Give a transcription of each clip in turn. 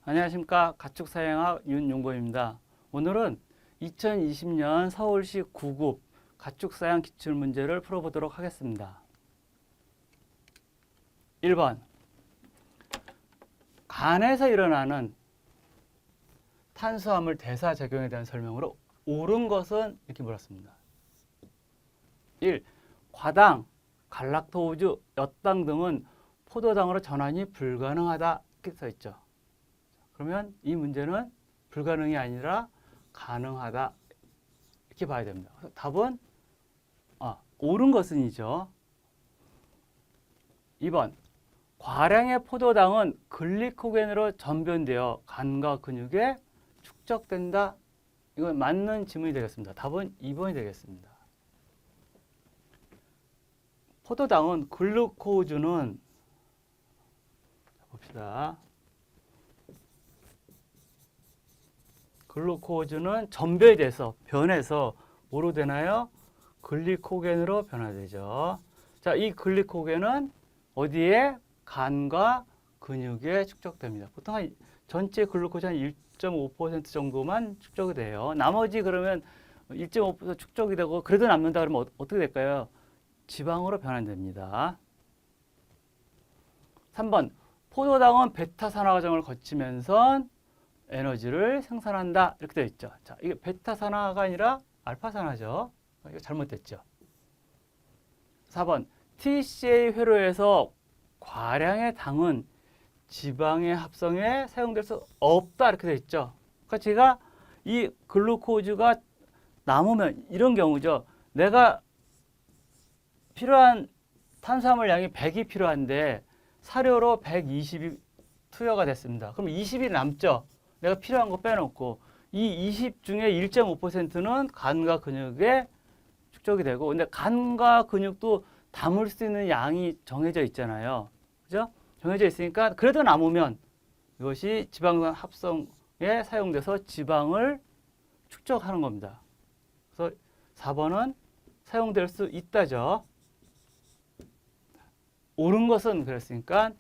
안녕하십니까. 가축사양학 윤용범입니다. 오늘은 2020년 서울시 9급 가축사양 기출문제를 풀어보도록 하겠습니다. 1번 간에서 일어나는 탄수화물 대사작용에 대한 설명으로 옳은 것은 이렇게 물었습니다. 1. 과당, 갈락토우주, 엿당 등은 포도당으로 전환이 불가능하다 이렇게 써있죠. 그러면 이 문제는 불가능이 아니라 가능하다 이렇게 봐야 됩니다. 답은 옳은 것은이죠. 2번 과량의 포도당은 글리코겐으로 전변되어 간과 근육에 축적된다. 이건 맞는 질문이 되겠습니다. 답은 2번이 되겠습니다. 포도당은 글루코즈는 봅시다. 글루코즈는 전배돼서 변해서 뭐로 되나요? 글리코겐으로 변화되죠. 자, 이 글리코겐은 어디에? 간과 근육에 축적됩니다. 보통 한 전체 글루코즈 한 1.5% 정도만 축적이 돼요. 나머지 그러면 1.5% 축적이 되고 그래도 남는다 그러면 어떻게 될까요? 지방으로 변환됩니다. 3번 포도당은 베타산화 과정을 거치면서 에너지를 생산한다 이렇게 되어 있죠. 자, 이게 베타산화가 아니라 알파산화죠. 이거 잘못됐죠. 4번 TCA 회로에서 과량의 당은 지방의 합성에 사용될 수 없다 이렇게 되어 있죠. 그러니까 제가 이 글루코즈가 남으면 이런 경우죠. 내가 필요한 탄수화물 양이 100이 필요한데 사료로 120이 투여가 됐습니다. 그럼 20이 남죠. 내가 필요한 거 빼놓고 이 20 중에 1.5%는 간과 근육에 축적이 되고 근데 간과 근육도 담을 수 있는 양이 정해져 있잖아요. 그죠? 정해져 있으니까 그래도 남으면 이것이 지방산 합성에 사용돼서 지방을 축적하는 겁니다. 그래서 4번은 사용될 수 있다죠. 옳은 것은 그랬으니까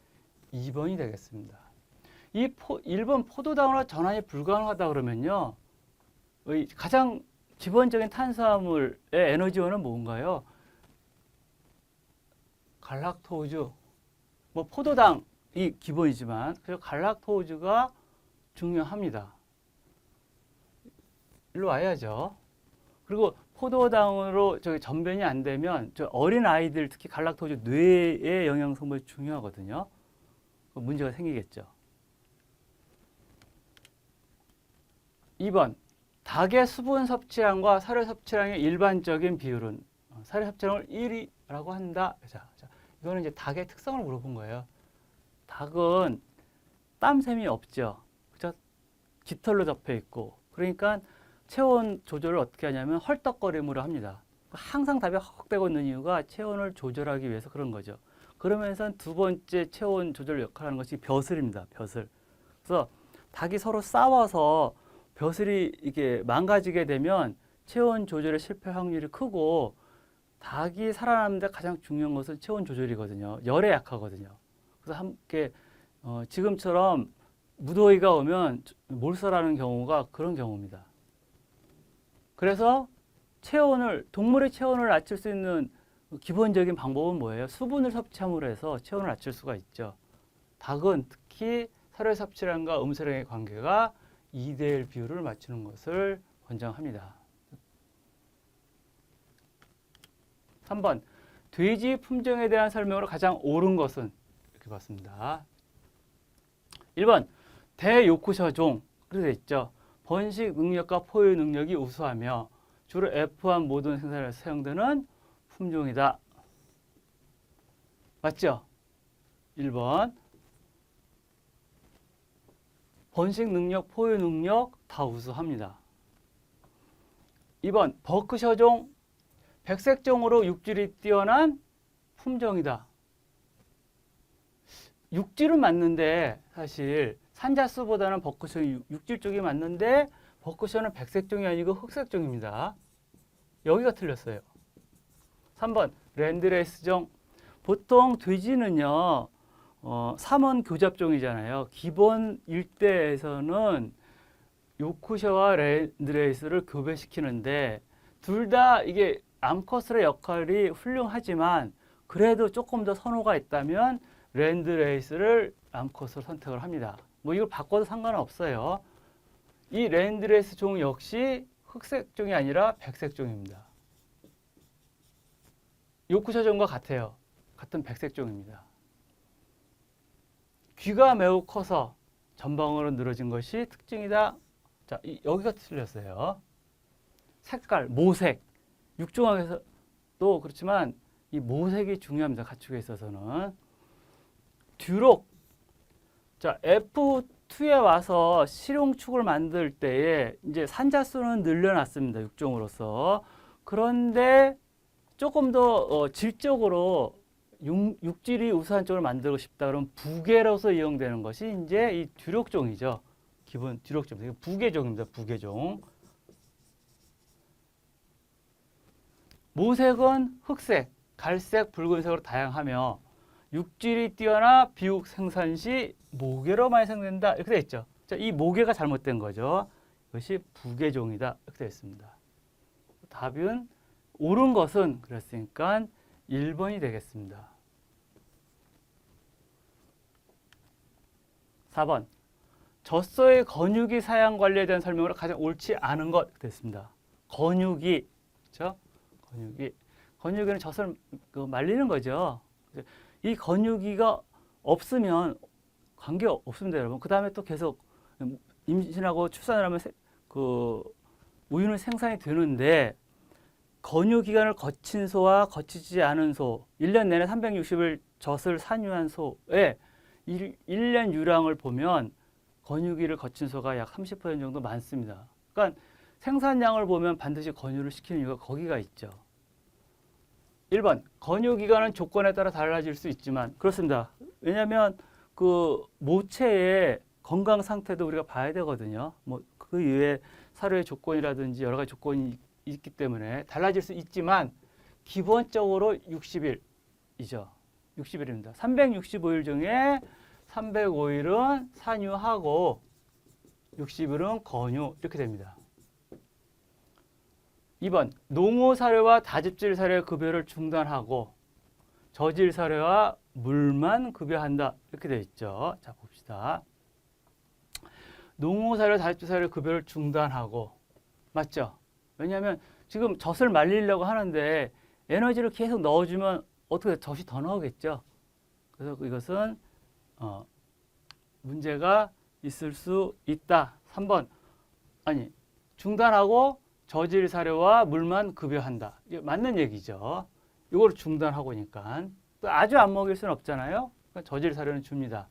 2번이 되겠습니다. 이 1번 포도당으로 전환이 불가능하다 그러면요. 가장 기본적인 탄수화물의 에너지원은 뭔가요? 갈락토우주. 뭐 포도당이 기본이지만 그래서 갈락토우주가 중요합니다. 일로 와야죠. 그리고 포도당으로 전변이 안 되면 어린 아이들 특히 갈락토우주 뇌의 영양 성분이 중요하거든요. 문제가 생기겠죠. 2번 닭의 수분 섭취량과 사료 섭취량의 일반적인 비율은 사료 섭취량을 1위라고 한다. 자, 이거는 이제 닭의 특성을 물어본 거예요. 닭은 땀샘이 없죠. 그죠? 깃털로 접해 있고. 그러니까 체온 조절을 어떻게 하냐면 헐떡거림으로 합니다. 항상 답이 헉헉대고 있는 이유가 체온을 조절하기 위해서 그런 거죠. 그러면서 두 번째 체온 조절 역할을 하는 것이 벼슬입니다. 벼슬. 그래서 닭이 서로 싸워서 벼슬이 이게 망가지게 되면 체온 조절에 실패 확률이 크고 닭이 살아남는데 가장 중요한 것은 체온 조절이거든요. 열에 약하거든요. 그래서 함께 지금처럼 무더위가 오면 몰살하는 경우가 그런 경우입니다. 그래서 동물의 체온을 낮출 수 있는 기본적인 방법은 뭐예요? 수분을 섭취함으로 해서 체온을 낮출 수가 있죠. 닭은 특히 사료 섭취량과 음수량의 관계가 2대1 비율을 맞추는 것을 권장합니다. 3번 돼지 품종에 대한 설명으로 가장 옳은 것은 이렇게 봤습니다. 1번 대요크셔종 그렇게 되어 있죠. 번식 능력과 포유 능력이 우수하며 주로 F1 모든 생산에 사용되는 품종이다. 맞죠? 1번 번식 능력, 포유 능력 다 우수합니다. 2번 버크셔종 백색종으로 육질이 뛰어난 품종이다. 육질은 맞는데 사실 산자수보다는 버크셔이 육질 쪽이 맞는데 버크셔는 백색종이 아니고 흑색종입니다. 여기가 틀렸어요. 3번 랜드레스종 보통 돼지는요 삼원 교잡종이잖아요. 기본 일대에서는 요크셔와 랜드레이스를 교배시키는데 둘 다 이게 암컷의 역할이 훌륭하지만 그래도 조금 더 선호가 있다면 랜드레이스를 암컷으로 선택을 합니다. 뭐 이걸 바꿔도 상관은 없어요. 이 랜드레이스 종 역시 흑색종이 아니라 백색종입니다. 요크셔 종과 같아요. 같은 백색종입니다. 귀가 매우 커서 전방으로 늘어진 것이 특징이다. 자, 여기가 틀렸어요. 색깔, 모색. 육종학에서도 그렇지만 이 모색이 중요합니다. 가축에 있어서는. 듀록. 자, F2에 와서 실용축을 만들 때에 이제 산자수는 늘려놨습니다. 육종으로서. 그런데 조금 더 질적으로 육질이 우수한 쪽을 만들고 싶다 그러면 부계로서 이용되는 것이 이제 이 듀록종이죠. 기본 듀록종. 이게 부계종입니다. 부계종. 모색은 흑색, 갈색, 붉은색으로 다양하며 육질이 뛰어나 비육 생산 시 모계로 많이 생산된다. 이렇게 되어 있죠. 자, 이 모계가 잘못된 거죠. 이것이 부계종이다. 이렇게 되어 있습니다. 답은 옳은 것은 그랬으니까 1번이 되겠습니다. 4번. 젖소의 건유기 사양 관리에 대한 설명으로 가장 옳지 않은 것 됐습니다. 건유기, 그렇죠? 건유기는 젖을 말리는 거죠. 이 건유기가 없으면 관계 없습니다, 여러분. 그 다음에 또 계속 임신하고 출산을 하면 우유는 생산이 되는데 건유 기간을 거친 소와 거치지 않은 소, 1년 내내 360일 젖을 산유한 소의 1년 유량을 보면 건유기를 거친 소가 약 30% 정도 많습니다. 그러니까 생산량을 보면 반드시 건유를 시키는 이유가 거기가 있죠. 1번, 건유 기간은 조건에 따라 달라질 수 있지만 그렇습니다. 왜냐하면 그 모체의 건강 상태도 우리가 봐야 되거든요. 뭐 그 이외에 사료의 조건이라든지 여러 가지 조건이 있기 때문에 달라질 수 있지만 기본적으로 60일이죠. 60일입니다. 365일 중에 305일은 산유하고 60일은 건유 이렇게 됩니다. 2번, 농호 사료와 다집질 사료의 급여를 중단하고 저질 사료와 물만 급여한다. 이렇게 되어 있죠. 자, 봅시다. 농호 사료, 다집질 사료의 급여를 중단하고 맞죠? 왜냐하면 지금 젖을 말리려고 하는데 에너지를 계속 넣어주면 어떻게 젖이 더 나오겠죠. 그래서 이것은 문제가 있을 수 있다. 3번, 아니 중단하고 저질 사료와 물만 급여한다. 이게 맞는 얘기죠. 이걸 중단하고니까 아주 안 먹일 수는 없잖아요. 그러니까 저질 사료는 줍니다.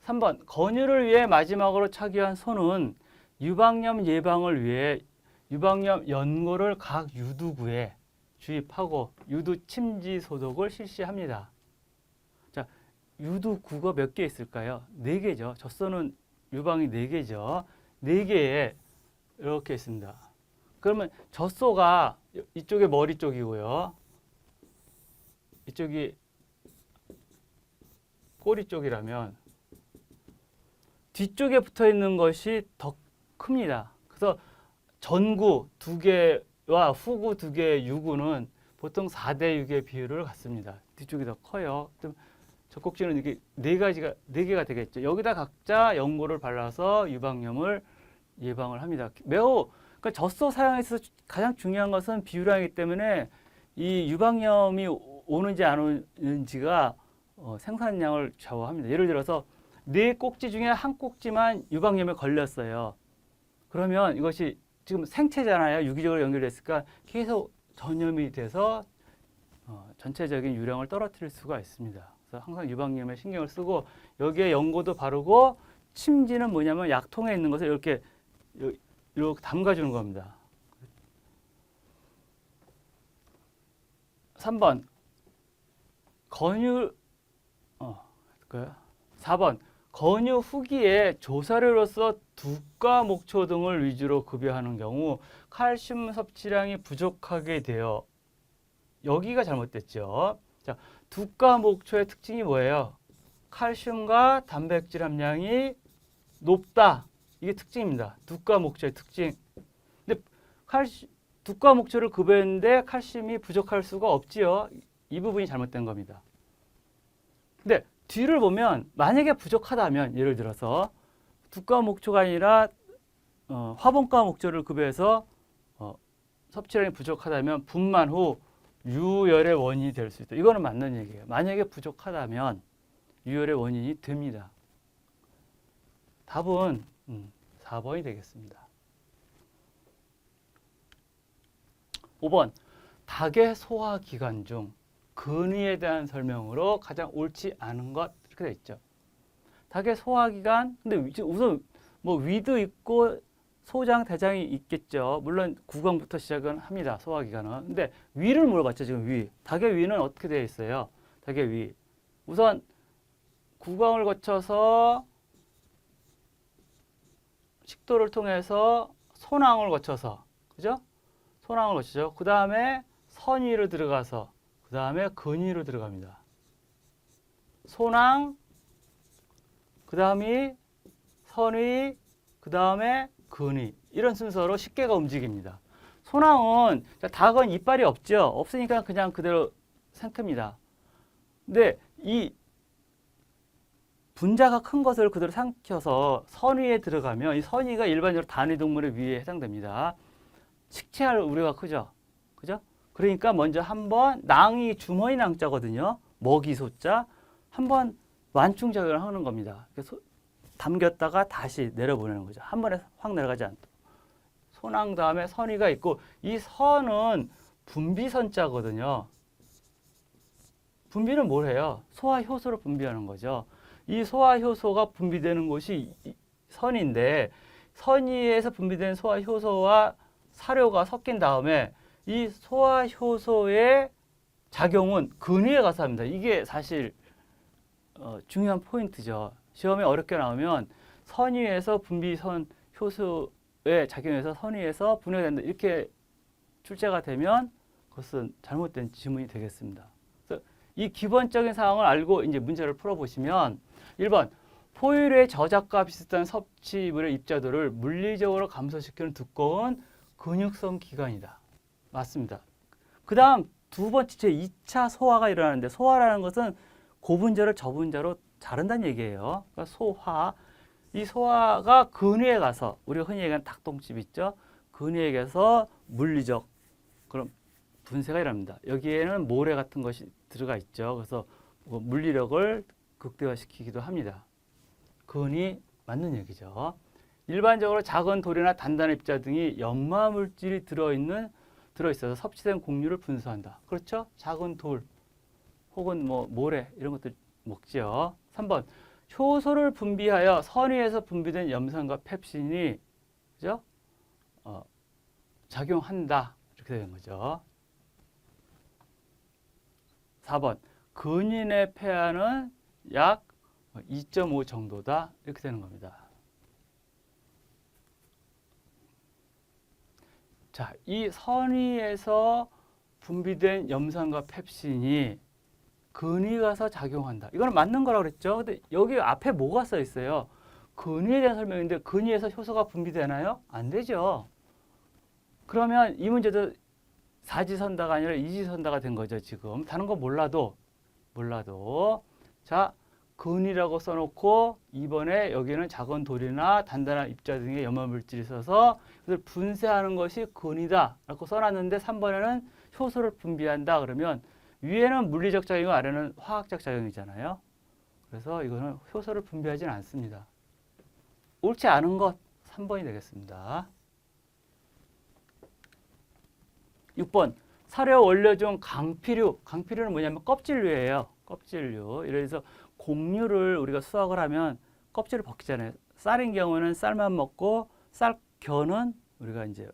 3번, 건유를 위해 마지막으로 착유한 소는 유방염 예방을 위해 유방염 연고를 각 유두구에 주입하고 유두 침지 소독을 실시합니다. 자, 유두구가 몇 개 있을까요? 4개죠. 젖소는 유방이 4개죠. 4개에 이렇게 있습니다. 그러면 젖소가 이쪽에 머리 쪽이고요. 이쪽이 꼬리 쪽이라면 뒤쪽에 붙어 있는 것이 더 큽니다. 그래서 전구 2개와 후구 2개의 유구는 보통 4대 6의 비율을 갖습니다. 뒤쪽이 더 커요. 젖꼭지는 이게 4개가 되겠죠. 여기다 각자 연고를 발라서 유방염을 예방을 합니다. 그러니까 젖소 사용에 있어서 가장 중요한 것은 비유량이기 때문에 이 유방염이 오는지 안 오는지가 생산량을 좌우합니다. 예를 들어서 4꼭지 중에 한 꼭지만 유방염에 걸렸어요. 그러면 이것이 지금 생체잖아요. 유기적으로 연결됐으니까 계속 전염이 돼서 전체적인 유량을 떨어뜨릴 수가 있습니다. 그래서 항상 유방염에 신경을 쓰고 여기에 연고도 바르고 침지는 뭐냐면 약통에 있는 것을 이렇게 담가주는 겁니다. 3번 건유 4번 건유 후기에 조사료로서 둑과 목초 등을 위주로 급여하는 경우 칼슘 섭취량이 부족하게 되어 여기가 잘못됐죠. 자, 둑과 목초의 특징이 뭐예요? 칼슘과 단백질 함량이 높다. 이게 특징입니다. 두과 목초의 특징. 근데 두과 목초를 급여했는데 칼슘이 부족할 수가 없지요. 이 부분이 잘못된 겁니다. 근데 뒤를 보면 만약에 부족하다면 예를 들어서 두과 목초가 아니라 화분과 목초를 급여해서 섭취량이 부족하다면 분만 후 유혈의 원인이 될 수 있다. 이거는 맞는 얘기예요. 만약에 부족하다면 유혈의 원인이 됩니다. 답은 4번이 되겠습니다. 5번 닭의 소화기관 중 근위에 대한 설명으로 가장 옳지 않은 것 이렇게 되어 있죠. 닭의 소화기관 근데 우선 뭐 위도 있고 소장, 대장이 있겠죠. 물론 구강부터 시작은 합니다. 소화기관은. 근데 위를 물어봤죠. 지금 위. 닭의 위는 어떻게 되어 있어요? 닭의 위. 우선 구강을 거쳐서 식도를 통해서 소낭을 거쳐서 그죠? 소낭을 거치죠. 그 다음에 선위로 들어가서 그 다음에 근위로 들어갑니다. 소낭 그 다음이 선위 그 다음에 근위 이런 순서로 식계가 움직입니다. 소낭은 닭은 이빨이 없죠. 없으니까 그냥 그대로 삼킵니다. 근데 이 분자가 큰 것을 그대로 삼켜서 선위에 들어가면 이 선위가 일반적으로 단위동물의 위에 해당됩니다. 식체할 우려가 크죠. 그죠? 그러니까 먼저 한번 낭이 주머니 낭자거든요. 먹이 소자 한번 완충작용을 하는 겁니다. 담겼다가 다시 내려보내는 거죠. 한 번에 확 내려가지 않도록. 소낭 다음에 선위가 있고 이 선은 분비선자거든요. 분비는 뭘 해요? 소화효소를 분비하는 거죠. 이 소화효소가 분비되는 곳이 선인데 선위에서 분비된 소화효소와 사료가 섞인 다음에 이 소화효소의 작용은 근위에 가서 합니다. 이게 사실 중요한 포인트죠. 시험에 어렵게 나오면 선위에서 분비선 효소에 작용해서 선위에서 분해가 된다. 이렇게 출제가 되면 그것은 잘못된 지문이 되겠습니다. 그래서 이 기본적인 사항을 알고 이제 문제를 풀어보시면 1번 포유류의 저작과 비슷한 섭취물의 입자도를 물리적으로 감소시키는 두꺼운 근육성 기관이다. 맞습니다. 그 다음 두 번째 2차 소화가 일어나는데 소화라는 것은 고분자를 저분자로 자른다는 얘기예요. 그러니까 소화. 이 소화가 근위에 가서 우리가 흔히 얘기하는 닭똥집 있죠. 근위에 가서 물리적 그런 분쇄가 일어납니다. 여기에는 모래 같은 것이 들어가 있죠. 그래서 물리력을 극대화시키기도 합니다. 근위 맞는 얘기죠. 일반적으로 작은 돌이나 단단한 입자 등이 염화물질이 들어있어서 섭취된 곡류를 분수한다. 그렇죠? 작은 돌 혹은 뭐 모래 이런 것들 먹지요. 3번 효소를 분비하여 선위에서 분비된 염산과 펩신이 그죠? 작용한다. 이렇게 되는 거죠. 4번 근인의 폐하는 약 2.5 정도다. 이렇게 되는 겁니다. 자, 이 선위에서 분비된 염산과 펩신이 근위 가서 작용한다. 이거는 맞는 거라고 그랬죠. 근데 여기 앞에 뭐가 써 있어요? 근위에 대한 설명인데 근위에서 효소가 분비되나요? 안 되죠. 그러면 이 문제도 사지선다가 아니라 이지선다가 된 거죠, 지금. 다른 거 몰라도. 자, 근위라고 써놓고 2번에 여기는 작은 돌이나 단단한 입자 등의 염화물질이 있어서 그걸 분쇄하는 것이 근위다 라고 써놨는데 3번에는 효소를 분비한다 그러면 위에는 물리적 작용, 아래는 화학적 작용이잖아요. 그래서 이거는 효소를 분비하지는 않습니다. 옳지 않은 것 3번이 되겠습니다. 6번 사료 원료 중 강피류는 뭐냐면 껍질류예요. 껍질류. 이래서 곡류를 우리가 수확을 하면 껍질을 벗기잖아요. 쌀인 경우는 쌀만 먹고 쌀겨는 우리가 이제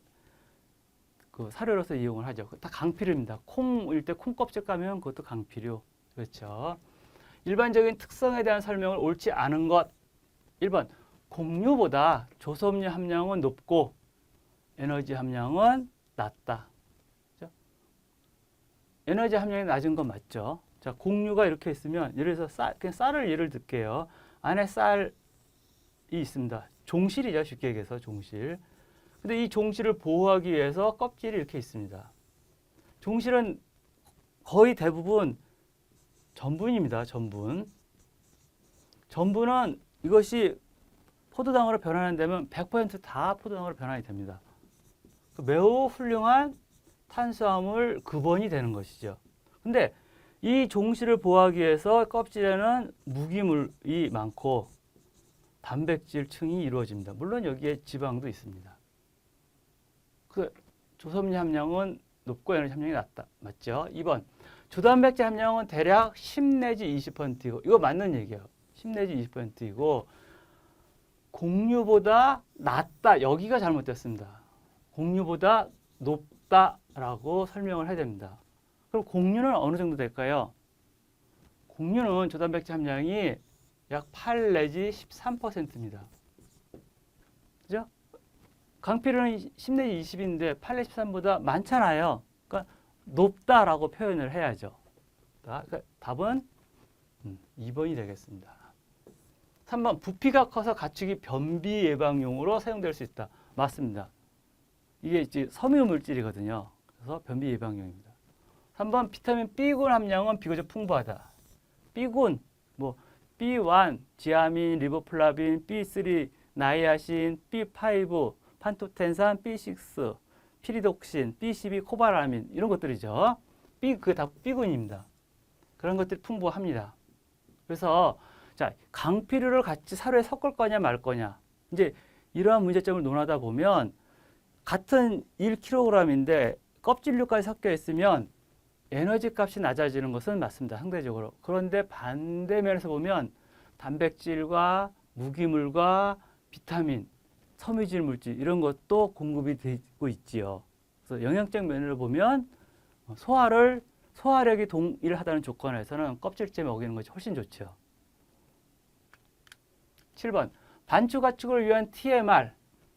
그 사료로서 이용을 하죠. 다 강피류입니다. 콩일 때 콩껍질 까면 그것도 강피류. 그렇죠. 일반적인 특성에 대한 설명을 옳지 않은 것. 1번 곡류보다 조섭류 함량은 높고 에너지 함량은 낮다. 그렇죠? 에너지 함량이 낮은 건 맞죠. 자, 공유가 이렇게 있으면 예를 들어서 그냥 쌀을 예를 들게요. 안에 쌀이 있습니다. 종실이죠. 쉽게 얘기해서 종실. 근데 이 종실을 보호하기 위해서 껍질이 이렇게 있습니다. 종실은 거의 대부분 전분입니다. 전분. 전분은 이것이 포도당으로 변환이 되면 100%다 포도당으로 변환이 됩니다. 매우 훌륭한 탄수화물 근원이 되는 것이죠. 근데 이 종실을 보호하기 위해서 껍질에는 무기물이 많고 단백질층이 이루어집니다. 물론 여기에 지방도 있습니다. 그 조섬유 함량은 높고 에너지 함량이 낮다. 맞죠? 2번. 조단백질 함량은 대략 10 내지 20%이고 이거 맞는 얘기예요. 10 내지 20%이고 공유보다 낮다. 여기가 잘못됐습니다. 공유보다 높다라고 설명을 해야 됩니다. 그럼 공유는 어느 정도 될까요? 공유는 조단백질 함량이 약 8 내지 13%입니다. 그죠? 강피르는 10 내지 20인데 8 내지 13보다 많잖아요. 그러니까 높다라고 표현을 해야죠. 그러니까 답은 2번이 되겠습니다. 3번 부피가 커서 가축이 변비 예방용으로 사용될 수 있다. 맞습니다. 이게 이제 섬유 물질이거든요. 그래서 변비 예방용입니다. 3번 비타민 B군 함량은 비교적 풍부하다. B군 뭐 B1, 지아민, 리보플라빈, B3, 나이아신, B5, 판토텐산, B6, 피리독신, B12, 코발아민 이런 것들이죠. 그게 다 B군입니다. 그런 것들이 풍부합니다. 그래서 자, 강피르를 같이 사료에 섞을 거냐 말 거냐. 이제 이러한 문제점을 논하다 보면 같은 1kg인데 껍질류까지 섞여 있으면 에너지 값이 낮아지는 것은 맞습니다. 상대적으로. 그런데 반대면에서 보면 단백질과 무기물과 비타민, 섬유질 물질 이런 것도 공급이 되고 있지요. 그래서 영양적 면으로 보면 소화력이 동일하다는 조건에서는 껍질째 먹이는 것이 훨씬 좋죠. 7번 반추 가축을 위한 TMR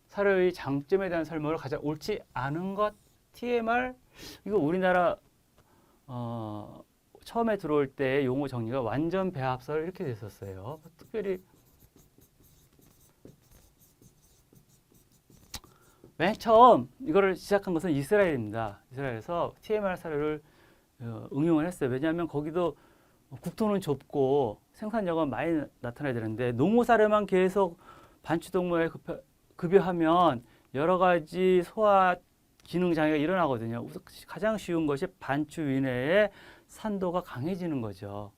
사료의 장점에 대한 설명을 가장 옳지 않은 것 TMR 이거 우리나라 처음에 들어올 때 용어 정리가 완전 배합설 이렇게 됐었어요. 특별히 맨 처음 이거를 시작한 것은 이스라엘입니다. 이스라엘에서 TMR 사료를 응용을 했어요. 왜냐하면 거기도 국토는 좁고 생산량은 많이 나타나야 되는데 농호 사료만 계속 반추동물에 급여하면 여러 가지 소화 기능 장애가 일어나거든요. 가장 쉬운 것이 반추 위내의 산도가 강해지는 거죠.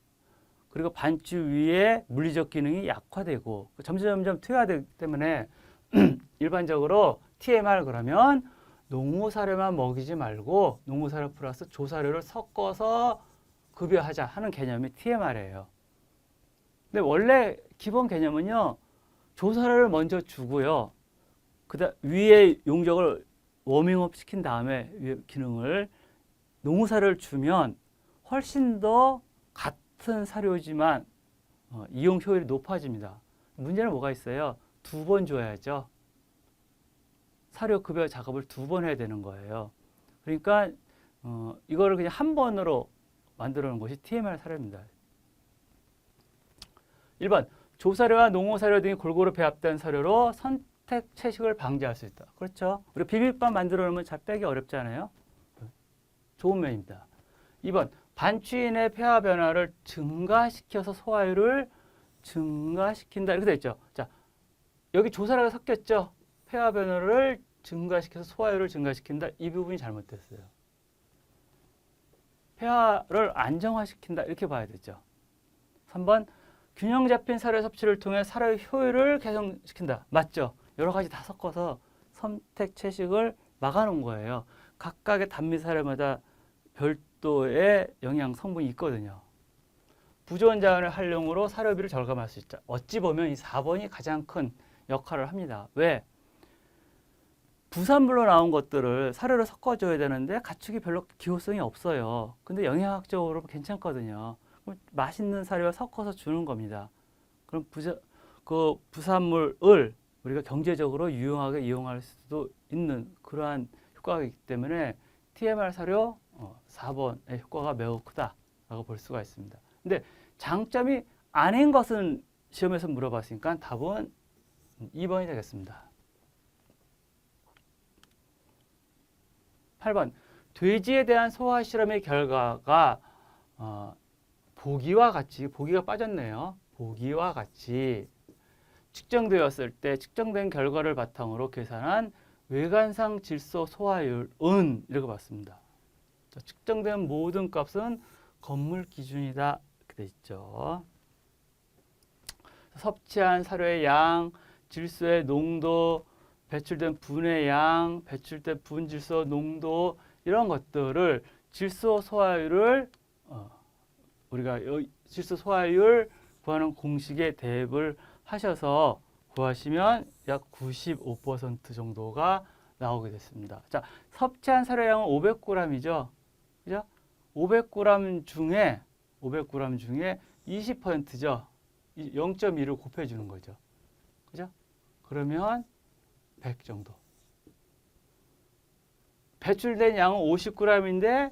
그리고 반추 위의 물리적 기능이 약화되고 점점 퇴화되기 때문에 일반적으로 TMR 그러면 농후 사료만 먹이지 말고 농후 사료 플러스 조사료를 섞어서 급여하자 하는 개념이 TMR이에요. 근데 원래 기본 개념은요. 조사료를 먼저 주고요. 그다음 위에 용적을 워밍업 시킨 다음에 위에 기능을 농후 사료를 주면 훨씬 더 같은 사료지만 이용 효율이 높아집니다. 문제는 뭐가 있어요? 2번 줘야죠. 사료 급여 작업을 2번 해야 되는 거예요. 그러니까 이거를 그냥 한 번으로 만들어 놓은 것이 TMR 사료입니다. 1번 조사료와 농후사료 등이 골고루 배합된 사료로 선택 채식을 방지할 수 있다. 그렇죠. 우리 비빔밥 만들어 놓으면 잘 빼기 어렵잖아요. 좋은 면입니다. 2번 반추인의 폐화 변화를 증가시켜서 소화율을 증가시킨다. 이렇게 되어 있죠. 자, 여기 조사료가 섞였죠. 폐화 변화를 증가시켜서 소화율을 증가시킨다. 이 부분이 잘못됐어요. 폐화를 안정화시킨다. 이렇게 봐야 되죠. 3번 균형 잡힌 사료 섭취를 통해 사료의 효율을 개선시킨다. 맞죠? 여러 가지 다 섞어서 선택 채식을 막아놓은 거예요. 각각의 단미 사료마다 별도의 영양 성분이 있거든요. 부조원 자원의 활용으로 사료비를 절감할 수 있다. 어찌 보면 이 4번이 가장 큰 역할을 합니다. 왜? 부산물로 나온 것들을 사료로 섞어줘야 되는데 가축이 별로 기호성이 없어요. 근데 영양학적으로 괜찮거든요. 그럼 맛있는 사료와 섞어서 주는 겁니다. 그럼 부산물을 우리가 경제적으로 유용하게 이용할 수도 있는 그러한 효과가 있기 때문에 TMR 사료 4번의 효과가 매우 크다. 라고 볼 수가 있습니다. 근데 장점이 아닌 것은 시험에서 물어봤으니까 답은 2번이 되겠습니다. 8번. 돼지에 대한 소화 실험의 결과가 보기와 같이, 보기가 빠졌네요. 보기와 같이 측정되었을 때 측정된 결과를 바탕으로 계산한 외관상 질소 소화율은 이렇게 봤습니다. 자, 측정된 모든 값은 건물 기준이다 이렇게 돼 있죠. 섭취한 사료의 양, 질소의 농도, 배출된 분의 양, 배출된 분질소 농도 이런 것들을 질소 소화율을 우리가 질소 소화율 구하는 공식에 대입을 하셔서 구하시면 약 95% 정도가 나오게 됐습니다. 자, 섭취한 사료량은 500g이죠. 그죠? 500g 중에 20%죠. 0.2를 곱해 주는 거죠. 그죠? 그러면 100 정도. 배출된 양은 50g인데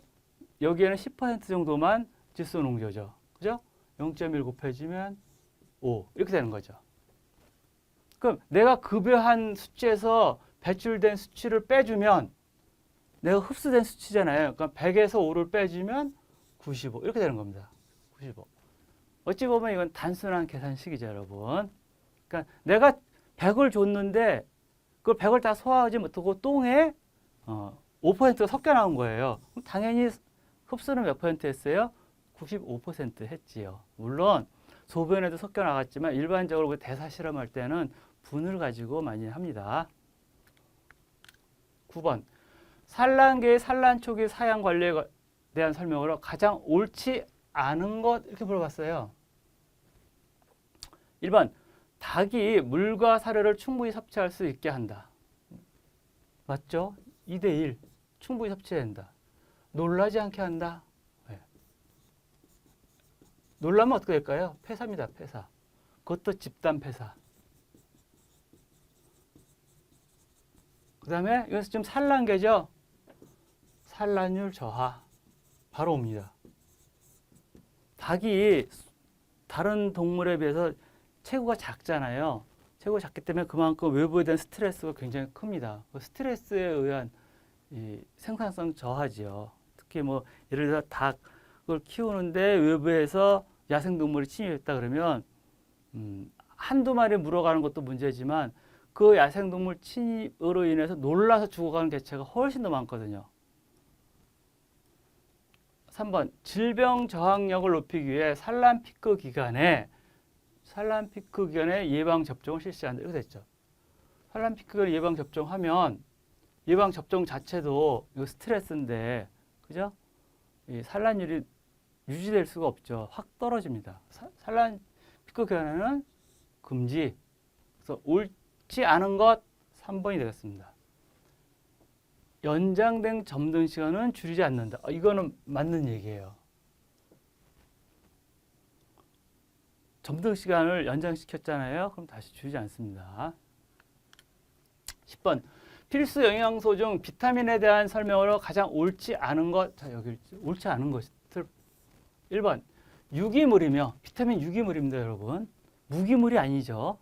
여기에는 10% 정도만 질소 농도죠. 그죠? 0.1 곱해주면 5 이렇게 되는 거죠. 그럼 내가 급여한 수치에서 배출된 수치를 빼주면 내가 흡수된 수치잖아요. 그러니까 100에서 5를 빼주면 95 이렇게 되는 겁니다. 95. 어찌 보면 이건 단순한 계산식이죠, 여러분. 그러니까 내가 100을 줬는데 그걸 100을 다 소화하지 못하고 똥에 5%가 섞여 나온 거예요. 그럼 당연히 흡수는 몇 퍼센트 했어요? 95% 했지요. 물론 소변에도 섞여 나갔지만 일반적으로 대사 실험할 때는 분을 가지고 많이 합니다. 9번. 산란계의 산란 초기 사양 관리에 대한 설명으로 가장 옳지 않은 것 이렇게 물어봤어요. 1번. 닭이 물과 사료를 충분히 섭취할 수 있게 한다. 맞죠? 2대1 충분히 섭취해야 한다. 놀라지 않게 한다. 네. 놀라면 어떻게 될까요? 폐사입니다. 폐사. 그것도 집단 폐사. 그 다음에 이것은 좀 산란계죠. 산란율 저하. 바로 옵니다. 닭이 다른 동물에 비해서 체구가 작잖아요. 체구가 작기 때문에 그만큼 외부에 대한 스트레스가 굉장히 큽니다. 그 스트레스에 의한 이 생산성 저하지요. 특히 뭐 예를 들어 닭을 키우는데 외부에서 야생동물이 침입했다 그러면 한두 마리 물어가는 것도 문제지만 그 야생동물 침입으로 인해서 놀라서 죽어가는 개체가 훨씬 더 많거든요. 3번. 질병 저항력을 높이기 위해 산란 피크 기간에 예방 접종을 실시한다. 이렇게 됐죠. 산란 피크 기간에 예방 접종하면 예방 접종 자체도 스트레스인데, 그죠? 이 산란율이 유지될 수가 없죠. 확 떨어집니다. 산란 피크 기간에는 금지. 그래서 옳지 않은 것 3번이 되겠습니다. 연장된 점등 시간은 줄이지 않는다. 이거는 맞는 얘기예요. 점등 시간을 연장시켰잖아요. 그럼 다시 줄이지 않습니다. 10번. 필수 영양소 중 비타민에 대한 설명으로 가장 옳지 않은 것. 자, 여기 옳지 않은 것들. 1번. 유기물이며 비타민 유기물입니다, 여러분. 무기물이 아니죠.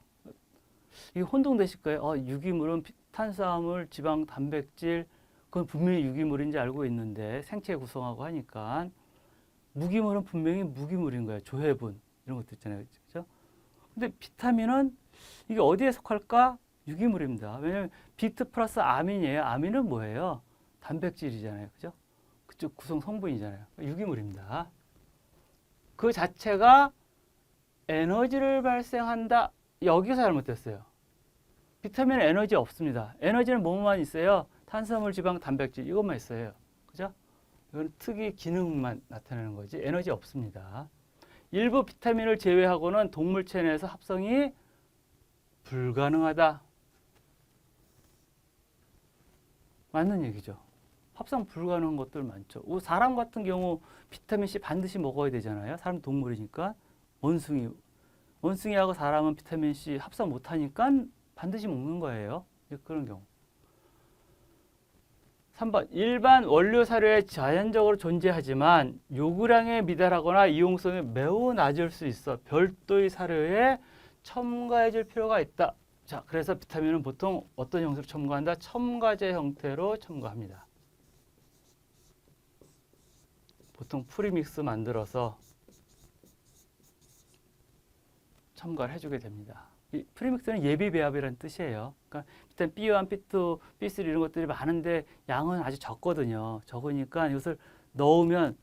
이게 혼동되실 거예요. 유기물은 탄수화물, 지방, 단백질 그건 분명히 유기물인지 알고 있는데 생체 구성하고 하니까 무기물은 분명히 무기물인 거예요. 조해분 이런 것도 있잖아요. 그렇죠? 근데 비타민은 이게 어디에 속할까? 유기물입니다. 왜냐하면 비트 플러스 아민이에요. 아민은 뭐예요? 단백질이잖아요. 그죠? 그쪽 구성 성분이잖아요. 유기물입니다. 그 자체가 에너지를 발생한다. 여기서 잘못됐어요. 비타민은 에너지 없습니다. 에너지는 뭐만 있어요? 탄수화물, 지방, 단백질 이것만 있어요. 그죠? 이건 특이 기능만 나타내는 거지 에너지 없습니다. 일부 비타민을 제외하고는 동물체 내에서 합성이 불가능하다. 맞는 얘기죠. 합성 불가능한 것들 많죠. 사람 같은 경우 비타민C 반드시 먹어야 되잖아요. 사람 동물이니까. 원숭이하고 사람은 비타민C 합성 못하니까 반드시 먹는 거예요. 그런 경우. 3번 일반 원료 사료에 자연적으로 존재하지만 요구량에 미달하거나 이용성이 매우 낮을 수 있어 별도의 사료에 첨가해 줄 필요가 있다. 자, 그래서 비타민은 보통 어떤 형태로 첨가한다? 첨가제 형태로 첨가합니다. 보통 프리믹스 만들어서 첨가를 해주게 됩니다. 이 프리믹스는 예비 배합이라는 뜻이에요. 그러니까 비타민 B1, B2, B3 이런 것들이 많은데 양은 아주 적거든요. 적으니까 이것을 넣으면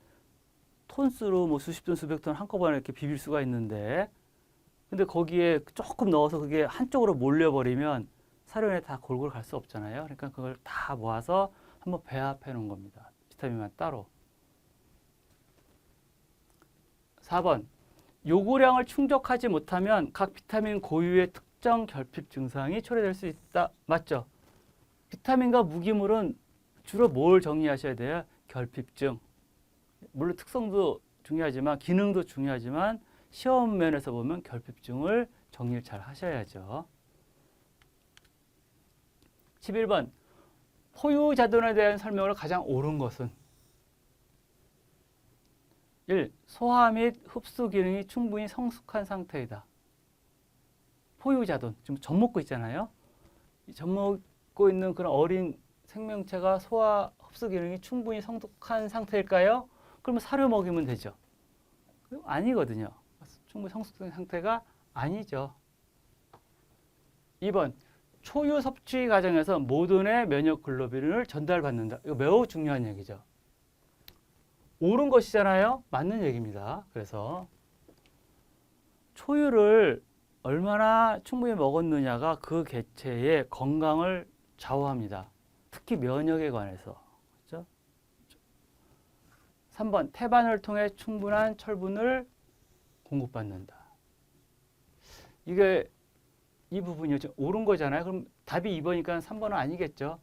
톤수로 뭐 수십 톤, 수백 톤 한꺼번에 이렇게 비빌 수가 있는데, 근데 거기에 조금 넣어서 그게 한쪽으로 몰려버리면 사료에 다 골고루 갈 수 없잖아요. 그러니까 그걸 다 모아서 한번 배합해 놓은 겁니다. 비타민만 따로. 4번 요구량을 충족하지 못하면 각 비타민 고유의 특정 결핍 증상이 초래될 수 있다. 맞죠? 비타민과 무기물은 주로 뭘 정리하셔야 돼요? 결핍증. 물론 특성도 중요하지만 기능도 중요하지만 시험 면에서 보면 결핍증을 정리를 잘 하셔야죠. 11번 포유자돈에 대한 설명으로 가장 옳은 것은 1. 소화 및 흡수 기능이 충분히 성숙한 상태이다. 포유자돈, 지금 젖 먹고 있잖아요. 젖 먹고 있는 그런 어린 생명체가 소화, 흡수 기능이 충분히 성숙한 상태일까요? 그러면 사료 먹이면 되죠. 아니거든요. 충분히 성숙된 상태가 아니죠. 2번 초유 섭취 과정에서 모든의 면역 글로빈을 전달받는다. 이거 매우 중요한 얘기죠. 옳은 것이잖아요. 맞는 얘기입니다. 그래서 초유를 얼마나 충분히 먹었느냐가 그 개체의 건강을 좌우합니다. 특히 면역에 관해서. 그렇죠? 3번 태반을 통해 충분한 철분을 공급받는다. 이게 이 부분이 옳은 거잖아요. 그럼 답이 2번이니까 3번은 아니겠죠.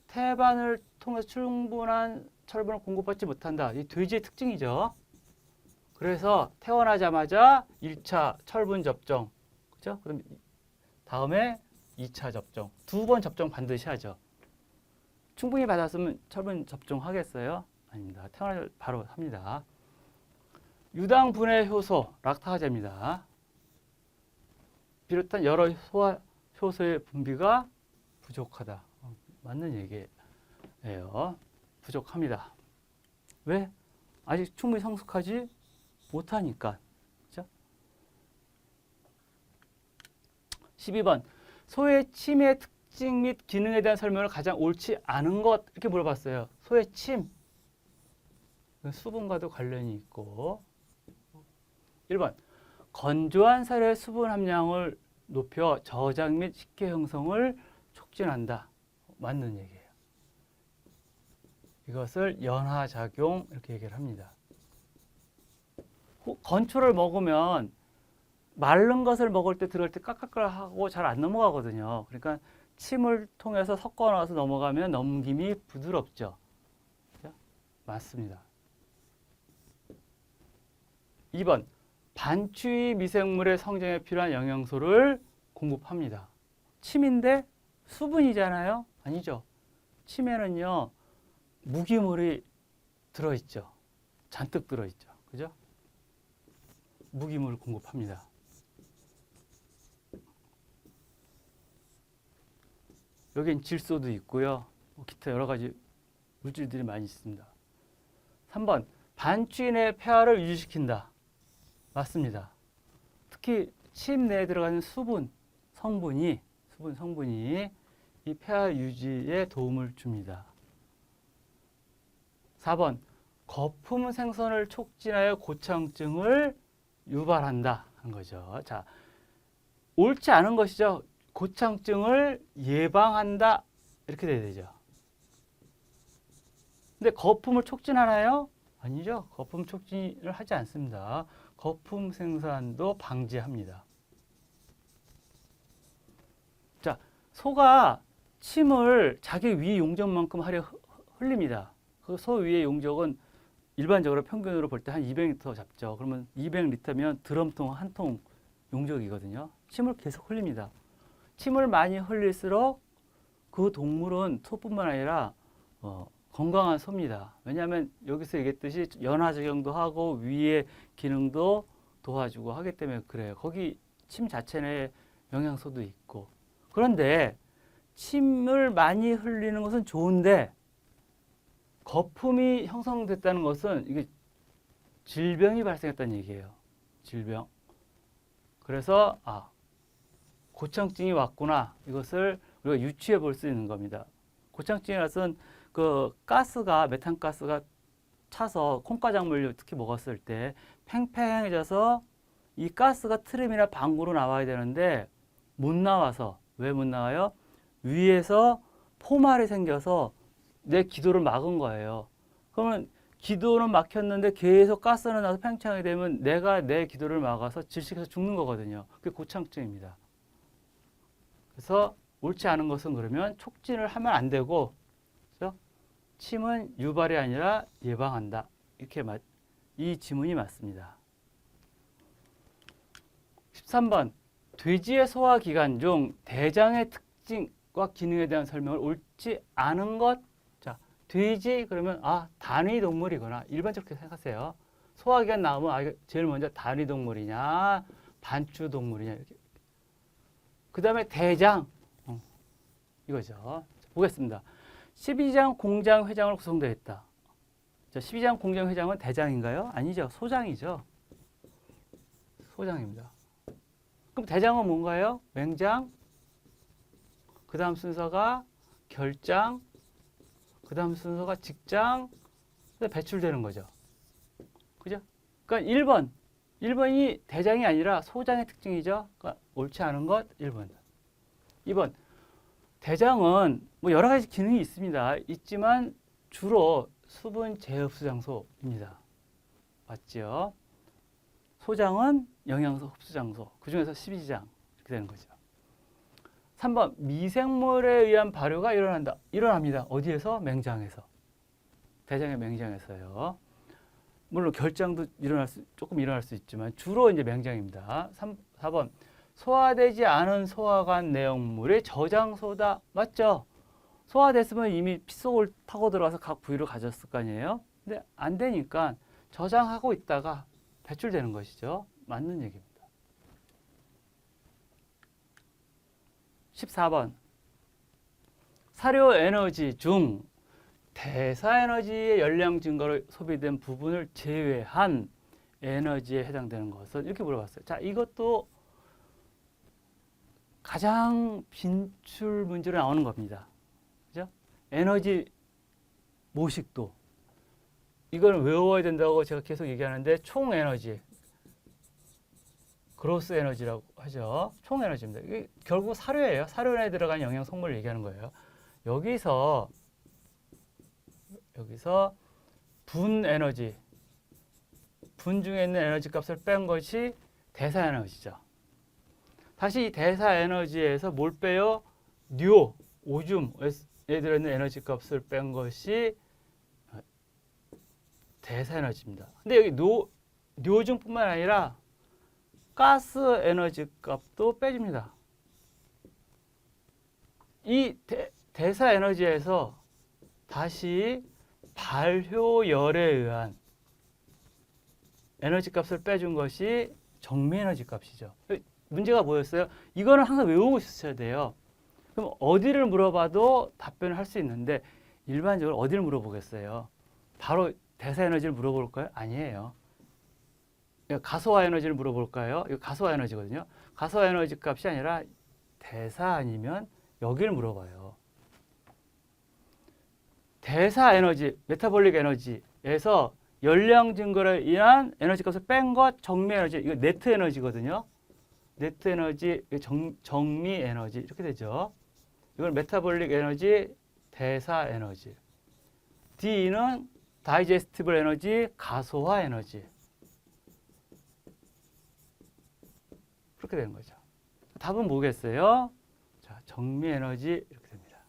태반을 통해 충분한 철분을 공급받지 못한다. 이 돼지의 특징이죠. 그래서 태어나자마자 1차 철분 접종, 그죠? 그럼 다음에 2차 접종, 2번 접종 반드시 하죠. 충분히 받았으면 철분 접종하겠어요? 아닙니다. 태어나자 바로 합니다. 유당 분해 효소, 락타제입니다. 비롯한 여러 소화 효소의 분비가 부족하다. 맞는 얘기예요. 부족합니다. 왜? 아직 충분히 성숙하지 못하니까. 그렇죠? 12번 소의 침의 특징 및 기능에 대한 설명을 가장 옳지 않은 것 이렇게 물어봤어요. 소의 침 수분과도 관련이 있고 1번 건조한 사료의 수분 함량을 높여 저장 및 식혜 형성을 촉진한다. 맞는 얘기예요. 이것을 연화작용 이렇게 얘기를 합니다. 건초를 먹으면 마른 것을 먹을 때 들어갈 때 까까까하고 잘 안 넘어가거든요. 그러니까 침을 통해서 섞어 넣어서 넘어가면 넘김이 부드럽죠. 맞습니다. 2번 반추위 미생물의 성장에 필요한 영양소를 공급합니다. 침인데 수분이잖아요? 아니죠. 침에는요 무기물이 들어있죠. 잔뜩 들어있죠. 그죠? 무기물을 공급합니다. 여긴 질소도 있고요. 기타 여러 가지 물질들이 많이 있습니다. 3번 반추위 내 폐하를 유지시킨다. 맞습니다. 특히 침 내에 들어가는 수분 성분이 이 폐하 유지에 도움을 줍니다. 4번 거품 생성을 촉진하여 고창증을 유발한다 하는 거죠. 자, 옳지 않은 것이죠. 고창증을 예방한다 이렇게 돼야 되죠. 근데 거품을 촉진하나요? 아니죠. 거품 촉진을 하지 않습니다. 거품 생산도 방지합니다. 자, 소가 침을 자기 위 용적만큼 하려 흘립니다. 그 소 위의 용적은 일반적으로 평균으로 볼 때 한 200리터 잡죠. 그러면 200리터면 드럼통 한 통 용적이거든요. 침을 계속 흘립니다. 침을 많이 흘릴수록 그 동물은 소뿐만 아니라 건강한 소입니다. 왜냐하면 여기서 얘기했듯이 연화작용도 하고 위의 기능도 도와주고 하기 때문에 그래요. 거기 침 자체 내에 영양소도 있고. 그런데 침을 많이 흘리는 것은 좋은데 거품이 형성됐다는 것은 이게 질병이 발생했다는 얘기예요. 질병. 그래서 고창증이 왔구나. 이것을 우리가 유추해 볼 수 있는 겁니다. 고창증이라는 것은 그 가스가 메탄가스가 차서 콩가작물류 특히 먹었을 때 팽팽해져서 이 가스가 트림이나 방구로 나와야 되는데 못 나와서 왜 못 나와요? 위에서 포말이 생겨서 내 기도를 막은 거예요. 그러면 기도는 막혔는데 계속 가스는 나서 팽창하게 되면 내가 내 기도를 막아서 질식해서 죽는 거거든요. 그게 고창증입니다. 그래서 옳지 않은 것은 그러면 촉진을 하면 안 되고, 그래서 침은 유발이 아니라 예방한다. 이렇게 이 지문이 맞습니다. 13번. 돼지의 소화기관 중 대장의 특징과 기능에 대한 설명을 옳지 않은 것. 자, 돼지 그러면 단위동물이구나. 일반적으로 생각하세요. 소화기관 나오면 제일 먼저 단위동물이냐, 반추동물이냐 이렇게. 그 다음에 대장. 이거죠. 보겠습니다. 12장 공장 회장으로 구성되어 있다. 자, 12장 공장 회장은 대장인가요? 아니죠. 소장이죠. 소장입니다. 그럼 대장은 뭔가요? 맹장, 그 다음 순서가 결장, 그 다음 순서가 직장, 배출되는 거죠. 그죠? 그러니까 1번이 대장이 아니라 소장의 특징이죠. 그러니까 옳지 않은 것 1번. 2번. 대장은 뭐 여러 가지 기능이 있지만 주로 수분 재흡수 장소입니다. 맞죠? 소장은 영양소 흡수 장소. 그 중에서 12장 이렇게 되는 거죠. 3번. 미생물에 의한 발효가 일어납니다. 어디에서? 맹장에서. 대장의 맹장에서요. 물론 결장도 조금 일어날 수 있지만 주로 이제 맹장입니다. 4번. 소화되지 않은 소화관 내용물의 저장소다. 맞죠? 소화됐으면 이미 피 속을 타고 들어가서 각 부위를 가졌을 거 아니에요? 근데 안 되니까 저장하고 있다가 배출되는 것이죠. 맞는 얘기입니다. 14번. 사료 에너지 중 대사 에너지의 열량 증가로 소비된 부분을 제외한 에너지에 해당되는 것은 이렇게 물어봤어요. 자, 이것도 가장 빈출 문제로 나오는 겁니다. 그죠? 에너지 모식도. 이걸 외워야 된다고 제가 계속 얘기하는데 총 에너지. 그로스 에너지라고 하죠. 총 에너지입니다. 이게 결국 사료예요. 사료에 들어간 영양 성분을 얘기하는 거예요. 여기서 분 에너지. 분 중에 있는 에너지 값을 뺀 것이 대사 에너지죠. 다시 이 대사 에너지에서 뭘 빼요? 오줌에 들어있는 에너지 값을 뺀 것이 대사 에너지입니다. 근데 여기 뇨중뿐만 아니라 가스 에너지 값도 빼집니다. 이 대사 에너지에서 다시 발효열에 의한 에너지 값을 빼준 것이 정미 에너지 값이죠. 문제가 뭐였어요? 이거는 항상 외우고 있어야 돼요. 그럼 어디를 물어봐도 답변을 할 수 있는데 일반적으로 어디를 물어보겠어요? 바로 대사 에너지를 물어볼까요? 아니에요. 가소화 에너지를 물어볼까요? 이거 가소화 에너지거든요. 가소화 에너지 값이 아니라 대사 아니면 여기를 물어봐요. 대사 에너지, 메타볼릭 에너지에서 열량 증가로 인한 에너지 값을 뺀 것 정미 에너지, 이거 네트 에너지거든요. 네트 에너지, 정미 에너지 이렇게 되죠. 이걸 메타볼릭 에너지, 대사 에너지. D는 다이제스티블 에너지, 가소화 에너지. 그렇게 되는 거죠. 답은 뭐겠어요? 자, 정미 에너지 이렇게 됩니다.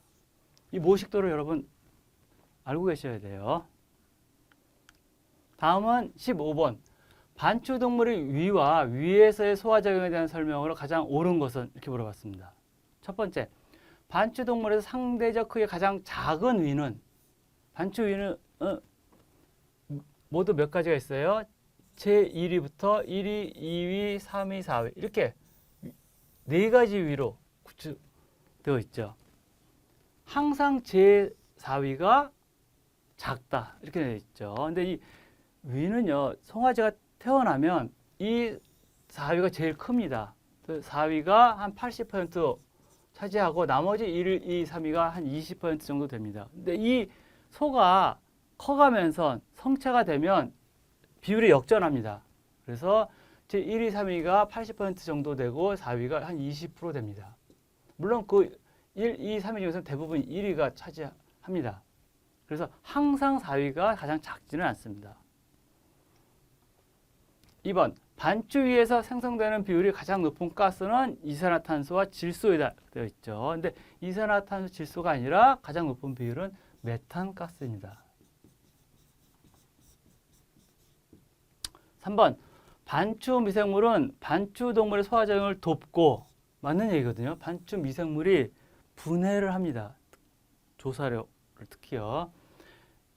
이 모식도를 여러분 알고 계셔야 돼요. 다음은 15번. 반추동물의 위와 위에서의 소화작용에 대한 설명으로 가장 옳은 것은 이렇게 물어봤습니다. 첫 번째, 반추동물에서 상대적 크기가 가장 작은 위는 반추위는 모두 몇 가지가 있어요? 제1위부터 1위, 2위, 3위, 4위 이렇게 네 가지 위로 구축되어 있죠. 항상 제4위가 작다 이렇게 되어 있죠. 근데 이 위는요, 송아지가 태어나면 이 4위가 제일 큽니다. 4위가 한 80% 차지하고 나머지 1, 2, 3위가 한 20% 정도 됩니다. 근데 이 소가 커가면서 성체가 되면 비율이 역전합니다. 그래서 제 1, 2, 3위가 80% 정도 되고 4위가 한 20% 됩니다. 물론 그 1, 2, 3위 중에서 대부분 1위가 차지합니다. 그래서 항상 4위가 가장 작지는 않습니다. 2번, 반추위에서 생성되는 비율이 가장 높은 가스는 이산화탄소와 질소에 되어 있죠. 근데 이산화탄소, 질소가 아니라 가장 높은 비율은 메탄가스입니다. 3번, 반추 미생물은 반추 동물의 소화작용을 돕고, 맞는 얘기거든요. 반추 미생물이 분해를 합니다. 조사료를 특히요.